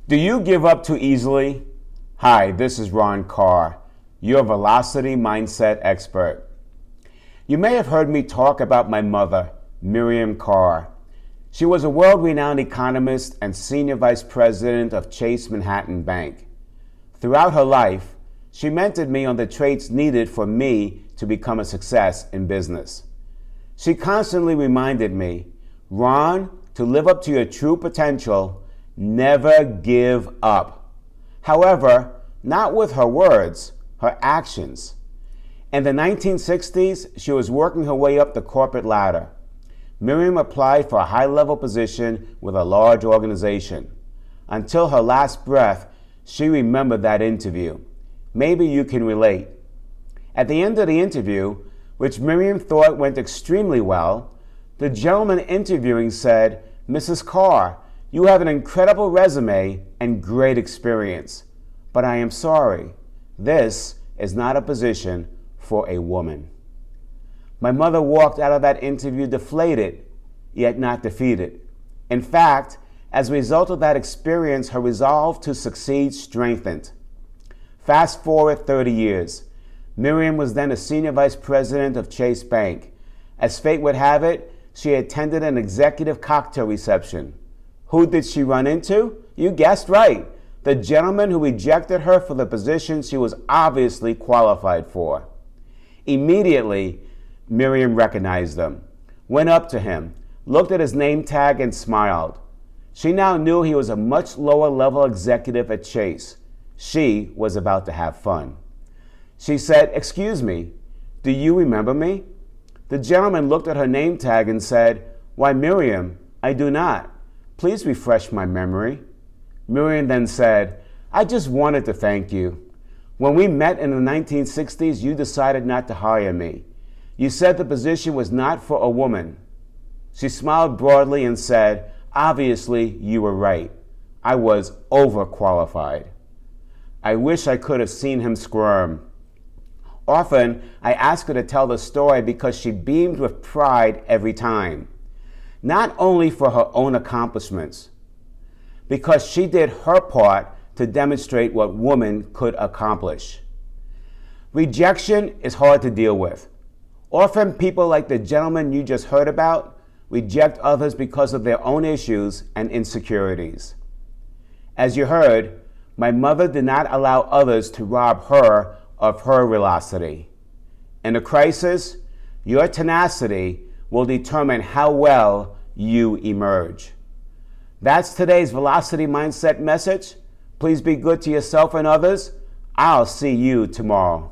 Do you give up too easily? Hi, this is Ron Carr, your velocity mindset expert. You may have heard me talk about my mother, Miriam Carr. She was a world-renowned economist and senior vice president of Chase Manhattan Bank. Throughout her life, she mentored me on the traits needed for me to become a success in business. She constantly reminded me, Ron, to live up to your true potential, never give up. However, not with her words, her actions. In the 1960s, she was working her way up the corporate ladder. Miriam applied for a high-level position with a large organization. Until her last breath, she remembered that interview. Maybe you can relate. At the end of the interview, which Miriam thought went extremely well, the gentleman interviewing said, "Mrs. Carr, you have an incredible resume and great experience, but I am sorry, this is not a position for a woman." My mother walked out of that interview deflated, yet not defeated. In fact, as a result of that experience, her resolve to succeed strengthened. Fast forward 30 years. Miriam was then a senior vice president of Chase Bank. As fate would have it, she attended an executive cocktail reception. Who did she run into? You guessed right. The gentleman who rejected her for the position she was obviously qualified for. Immediately, Miriam recognized him, went up to him, looked at his name tag and smiled. She now knew he was a much lower level executive at Chase. She was about to have fun. She said, "Excuse me, do you remember me?" The gentleman looked at her name tag and said, "Why, Miriam, I do not. Please refresh my memory." Miriam then said, "I just wanted to thank you. When we met in the 1960s, you decided not to hire me. You said the position was not for a woman." She smiled broadly and said, "Obviously, you were right. I was overqualified." I wish I could have seen him squirm. Often, I ask her to tell the story because she beamed with pride every time. Not only for her own accomplishments, because she did her part to demonstrate what women could accomplish. Rejection is hard to deal with. Often people like the gentleman you just heard about reject others because of their own issues and insecurities. As you heard, my mother did not allow others to rob her of her velocity. In a crisis, your tenacity will determine how well you emerge. That's today's Velocity Mindset message. Please be good to yourself and others. I'll see you tomorrow.